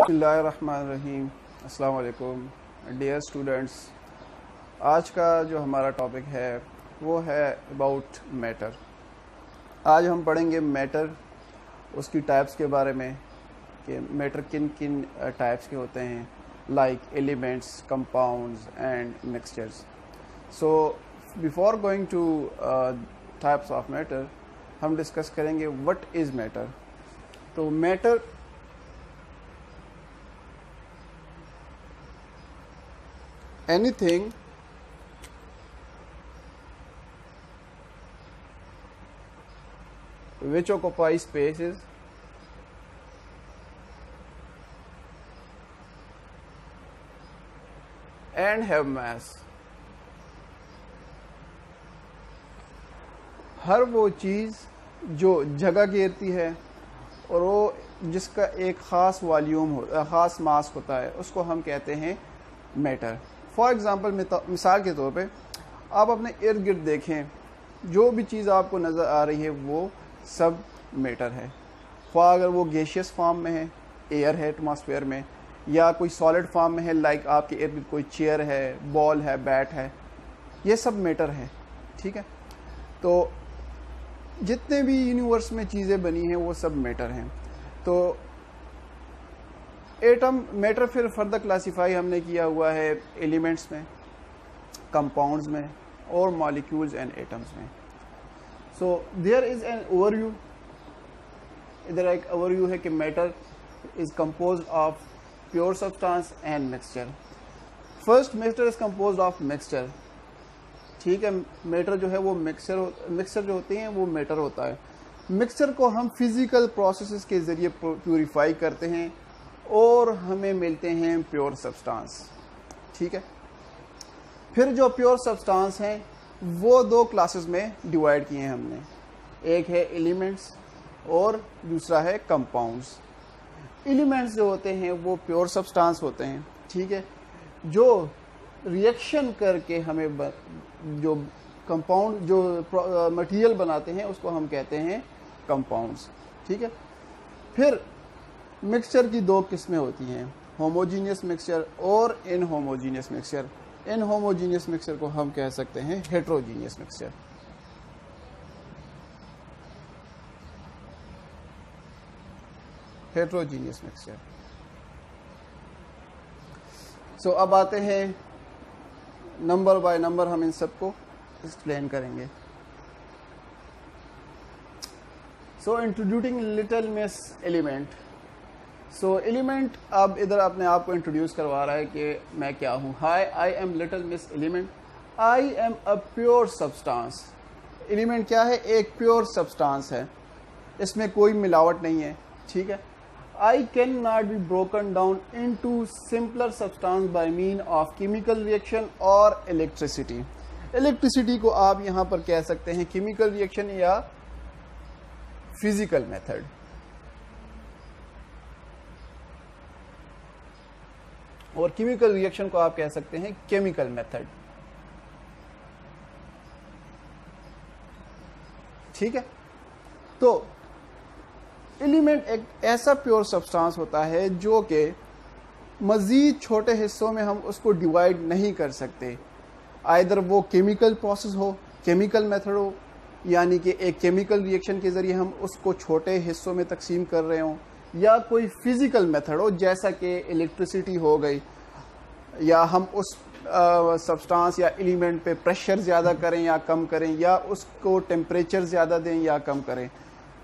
बिस्मिल्लाहिर्रहमानिर्रहीम। अस्सलाम वालेकुम डियर स्टूडेंट्स। आज का जो हमारा टॉपिक है वो है अबाउट मैटर। आज हम पढ़ेंगे मैटर, उसकी टाइप्स के बारे में कि मैटर किन किन टाइप्स के होते हैं, like elements, compounds and mixtures. So before going two types of matter हम डिस्कस करेंगे व्हाट इज़ मैटर। तो matter anything which occupies spaces and have mass। हर वो चीज़ जो जगह घेरती है और वो जिसका एक ख़ास वॉल्यूम ख़ास मास होता है उसको हम कहते हैं मैटर। फॉर एग्ज़ाम्पल मिसाल के तौर पे आप अपने इर्द गिर्द देखें, जो भी चीज़ आपको नज़र आ रही है वो सब मैटर है। ख्वाह अगर वो गैशियस फॉर्म में है, एयर है एटमॉस्फेयर में, या कोई सॉलिड फॉर्म में है, लाइक आपके इर्द गिर्द कोई चेयर है, बॉल है, बैट है, ये सब मैटर है। ठीक है, तो जितने भी यूनिवर्स में चीज़ें बनी हैं वो सब मैटर हैं। तो एटम मैटर फिर फर्दर क्लासीफाई हमने किया हुआ है एलिमेंट्स में, कंपाउंड्स में और मॉलिक्यूल्स एंड एटम्स में। So there is an overview. इधर एक ओवरव्यू है कि matter is composed of pure substance and mixture. First, matter is composed of mixture. ठीक है, मैटर जो है वो मिक्सचर जो होते हैं वो मैटर होता है। मिक्सचर को हम फिज़िकल प्रोसेसेस के ज़रिए प्यूरिफाई करते हैं और हमें मिलते हैं प्योर सब्सटेंस। ठीक है, फिर जो प्योर सब्सटेंस हैं वो दो क्लासेस में डिवाइड किए हैं हमने, एक है एलिमेंट्स और दूसरा है कंपाउंड्स। एलिमेंट्स जो होते हैं वो प्योर सब्सटेंस होते हैं, ठीक है, जो रिएक्शन करके हमें जो कंपाउंड जो मटेरियल बनाते हैं उसको हम कहते हैं कंपाउंड्स। ठीक है, फिर मिक्सचर की दो किस्में होती हैं, होमोजीनियस मिक्सचर और इनहोमोजीनियस मिक्सचर। इनहोमोजीनियस मिक्सचर को हम कह सकते हैं heterogeneous mixture. Heterogeneous mixture. So अब आते हैं नंबर बाय नंबर, हम इन सबको एक्सप्लेन करेंगे। सो इंट्रोड्यूसिंग लिटिल मिस एलिमेंट। सो एलिमेंट अब इधर अपने आप को इंट्रोड्यूस करवा रहा है कि मैं क्या हूँ। Hi, I am little Miss element, I am a pure substance. Element क्या है? एक प्योर सब्सटेंस है, इसमें कोई मिलावट नहीं है। ठीक है, I can not be broken down into simpler substance by mean of chemical reaction और इलेक्ट्रिसिटी। इलेक्ट्रिसिटी को आप यहाँ पर कह सकते हैं केमिकल रिएक्शन या फिजिकल मेथड। और केमिकल रिएक्शन को आप कह सकते हैं केमिकल मेथड। ठीक है, तो एलिमेंट एक ऐसा प्योर सब्सटेंस होता है जो कि मजीद छोटे हिस्सों में हम उसको डिवाइड नहीं कर सकते। आइदर वो केमिकल प्रोसेस हो, केमिकल मेथड हो, यानी कि एक केमिकल रिएक्शन के जरिए हम उसको छोटे हिस्सों में तकसीम कर रहे हों, या कोई फिजिकल मेथड हो जैसा कि इलेक्ट्रिसिटी हो गई, या हम उस सब्सटेंस या एलिमेंट पे प्रेशर ज़्यादा करें या कम करें, या उसको टेम्परेचर ज़्यादा दें या कम करें।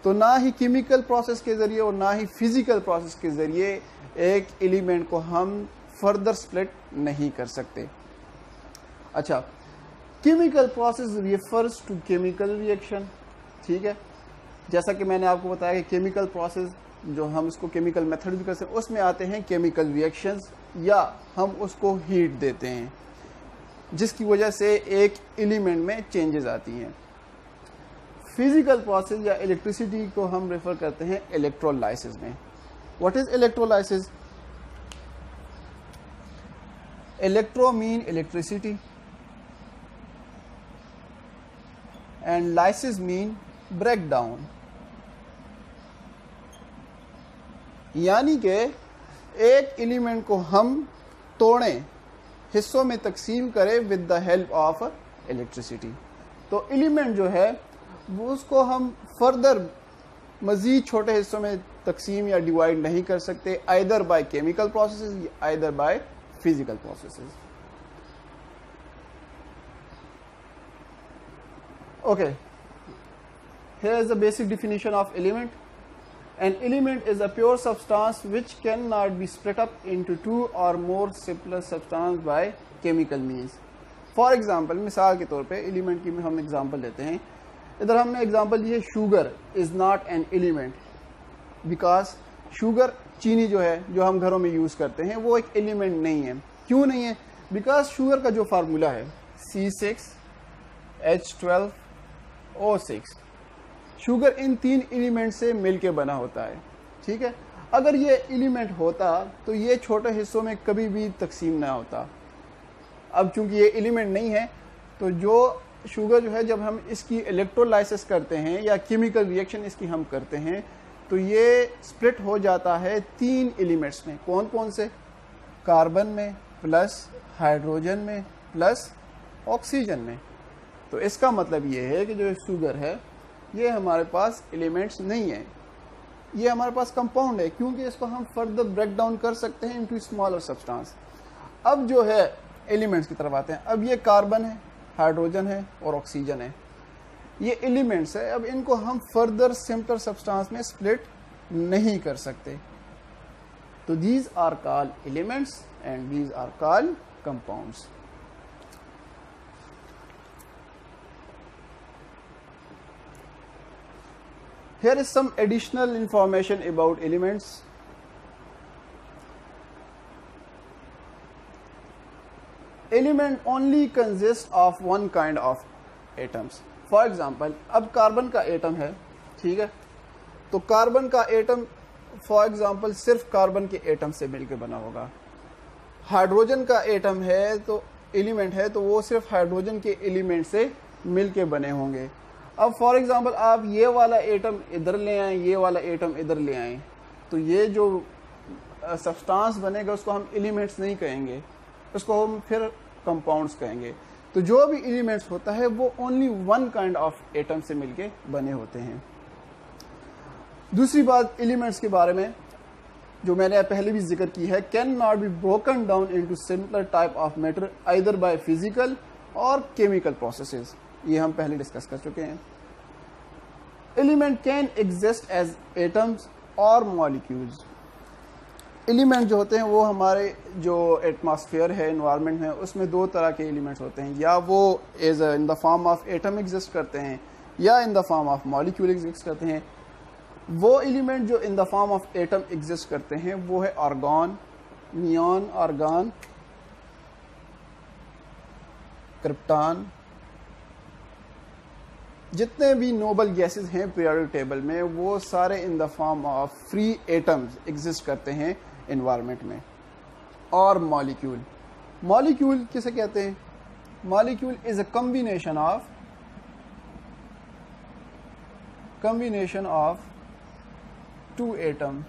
तो ना ही केमिकल प्रोसेस के ज़रिए और ना ही फिजिकल प्रोसेस के ज़रिए एक एलिमेंट को हम फर्दर स्प्लिट नहीं कर सकते। अच्छा, chemical process refers to chemical reaction. ठीक है, जैसा कि मैंने आपको बताया कि केमिकल प्रोसेस जो हम उसको केमिकल मेथड भी कर सकते हैं, उसमें आते हैं केमिकल रिएक्शंस, या हम उसको हीट देते हैं जिसकी वजह से एक एलिमेंट में चेंजेस आती हैं। फिजिकल प्रोसेस या इलेक्ट्रिसिटी को हम रेफर करते हैं इलेक्ट्रोलाइसिस में। What is electrolysis? Electro mean electricity and lysis mean break down. यानी कि एक एलिमेंट को हम तोड़ें, हिस्सों में तकसीम करें with the help of electricity. तो एलिमेंट जो है वो उसको हम फर्दर मज़ीद छोटे हिस्सों में तकसीम या डिवाइड नहीं कर सकते, either by chemical processes either by physical processes. Okay, here is the basic definition of element. An element is a pure substance which cannot be split up into two or more simpler substances by chemical means. For example, मिसाल के तौर पे element की हम example लेते हैं। इधर हमने एग्जांपल ली है sugar is not an element because sugar चीनी जो है जो हम घरों में यूज़ करते हैं वो एक एलिमेंट नहीं है। क्यों नहीं है? बिकॉज शुगर का जो फार्मूला है C6H12O6, शुगर इन 3 एलिमेंट से मिलके बना होता है। ठीक है, अगर ये एलिमेंट होता तो ये छोटे हिस्सों में कभी भी तकसीम ना होता। अब चूंकि ये एलिमेंट नहीं है तो जो शुगर जो है जब हम इसकी इलेक्ट्रोलाइसिस करते हैं या केमिकल रिएक्शन इसकी हम करते हैं तो ये स्प्लिट हो जाता है 3 एलिमेंट्स में। कौन कौन से? कार्बन में प्लस हाइड्रोजन में प्लस ऑक्सीजन में। तो इसका मतलब ये है कि जो शुगर है ये हमारे पास एलिमेंट्स नहीं है, ये हमारे पास कंपाउंड है, क्योंकि इसको हम फर्दर ब्रेक डाउन कर सकते हैं इनटू स्मॉलर सब्सटेंस। अब जो है एलिमेंट्स की तरफ आते हैं। अब ये कार्बन है, हाइड्रोजन है और ऑक्सीजन है, ये एलिमेंट्स है। अब इनको हम फर्दर सिंपलर सब्सटेंस में स्प्लिट नहीं कर सकते। तो these are called elements and these are called compounds. Here is some additional information about elements. Element only consists of one kind of atoms. For example, अब कार्बन का atom है, ठीक है, तो कार्बन का एटम फॉर एग्जांपल सिर्फ carbon के atom से मिलकर बना होगा। हाइड्रोजन का एटम है तो एलिमेंट है तो वो सिर्फ हाइड्रोजन के एलिमेंट से मिलके बने होंगे। अब फॉर एग्जांपल आप ये वाला एटम इधर ले आए, ये वाला एटम इधर ले आए, तो ये जो सब्सटेंस बनेगा उसको हम एलिमेंट्स नहीं कहेंगे, उसको हम फिर कंपाउंड्स कहेंगे। तो जो भी एलिमेंट्स होता है वो only one kind of atom से मिलके बने होते हैं। दूसरी बात एलिमेंट्स के बारे में जो मैंने पहले भी जिक्र की है, can not be broken down into simpler type of matter either by physical और केमिकल प्रोसेसेस। ये हम पहले डिस्कस कर चुके हैं। Element can exist as atoms और मॉलिक्यूल्स। एलिमेंट जो होते हैं वो हमारे जो एटमॉस्फेयर है, एनवायरनमेंट है, उसमें 2 तरह के एलिमेंट्स होते हैं, या वो as in the form of atom exist करते हैं या in the form of molecule exist करते हैं। वो एलिमेंट जो in the form of atom exist करते हैं वो है आर्गॉन, नियॉन, आर्गॉन, क्रिप्टॉन। जितने भी नोबल गैसेस हैं पीरियोडिक टेबल में वो सारे इन the form of free atoms exist करते हैं एनवायरनमेंट में। और मॉलिक्यूल, मॉलिक्यूल किसे कहते हैं? Molecule is a combination of 2 atom,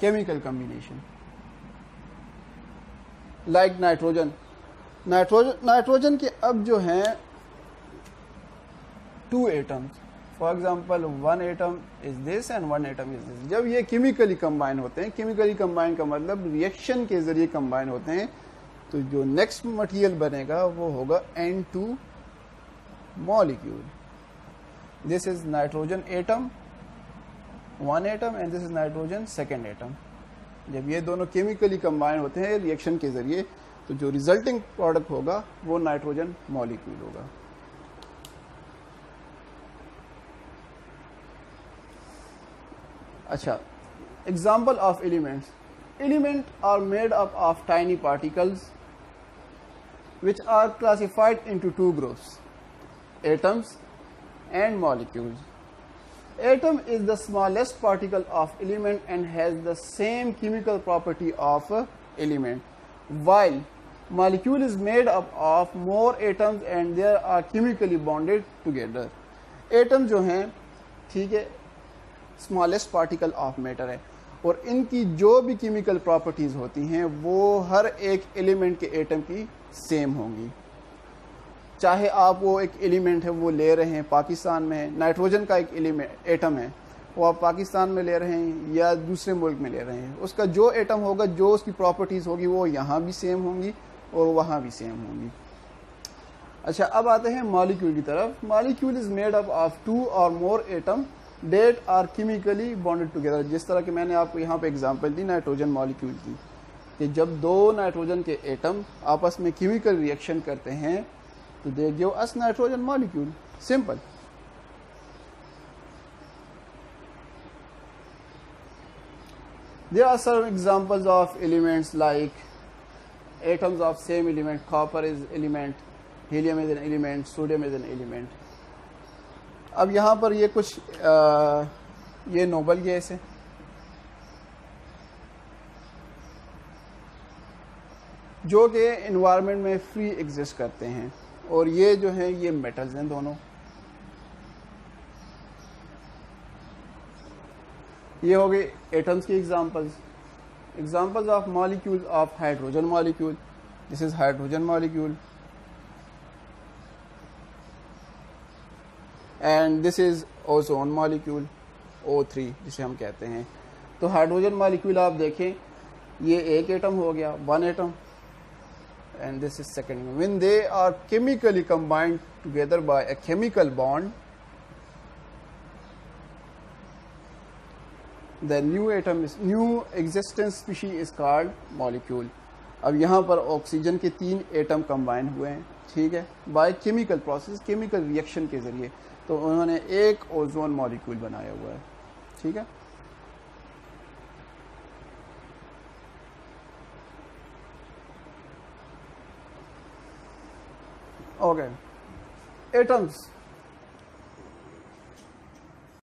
chemical combination. Like nitrogen के अब जो हैं 2 atoms, for example 1 atom is this and 1 atom is this. जब ये केमिकली कंबाइन होते हैं, केमिकली कंबाइन का मतलब रिएक्शन के जरिए कंबाइन होते हैं, तो जो नेक्स्ट मटेरियल बनेगा वो होगा N2 molecule. This is nitrogen atom 1 atom and this is nitrogen 2nd atom. जब ये दोनों केमिकली कंबाइन होते हैं रिएक्शन के जरिए तो जो रिजल्टिंग प्रोडक्ट होगा वो नाइट्रोजन मॉलिक्यूल होगा। अच्छा, example of elements. Element are made up of tiny particles which are classified into 2 groups, atoms and molecules. Atom is the smallest particle of element and has the same chemical property of element, while molecule is made up of more atoms and they are chemically bonded together. Atom जो हैं, ठीक है, smallest particle of matter है, और इनकी जो भी chemical properties होती हैं वो हर एक एलिमेंट के एटम की सेम होंगी। चाहे आप वो एक एलिमेंट है वो ले रहे हैं पाकिस्तान में है, नाइट्रोजन का एक एलिमेंट एटम है वो आप पाकिस्तान में ले रहे हैं या दूसरे मुल्क में ले रहे हैं, उसका जो एटम होगा, जो उसकी प्रॉपर्टीज़ होगी वो यहाँ भी सेम होंगी और वहाँ भी सेम होंगी। अच्छा, अब आते हैं मॉलिक्यूल की तरफ। Molecule is made up of 2 और more atom that are chemically bonded together. जिस तरह कि मैंने आपको यहाँ पे एग्जांपल दी नाइट्रोजन मॉलिक्यूल की, कि जब 2 नाइट्रोजन के एटम आपस में केमिकल रिएक्शन करते हैं तो they give us nitrogen molecule, simple. There are some examples of elements like atoms of same element, copper is element, helium is an element, sodium is an element. अब यहाँ पर ये कुछ ये नोबल गैस है, जो कि एनवायरनमेंट में फ्री एग्जिस्ट करते हैं, और ये जो है ये मेटल्स हैं दोनों। ये हो गए एटम्स की examples of molecules of hydrogen molecule. This is hydrogen molecule and this is ozone molecule, O3 जिसे हम कहते हैं। तो हाइड्रोजन मॉलिक्यूल आप देखें, ये एक एटम हो गया, 1 atom, and this is second. When they are chemically combined together by a chemical bond, the new existence species is called molecule। अब यहाँ पर ऑक्सीजन के 3 एटम कंबाइन हुए हैं, ठीक है, by chemical process, chemical reaction के जरिए, तो उन्होंने एक ओजोन मॉलिक्यूल बनाया हुआ है, ठीक है। Okay, atoms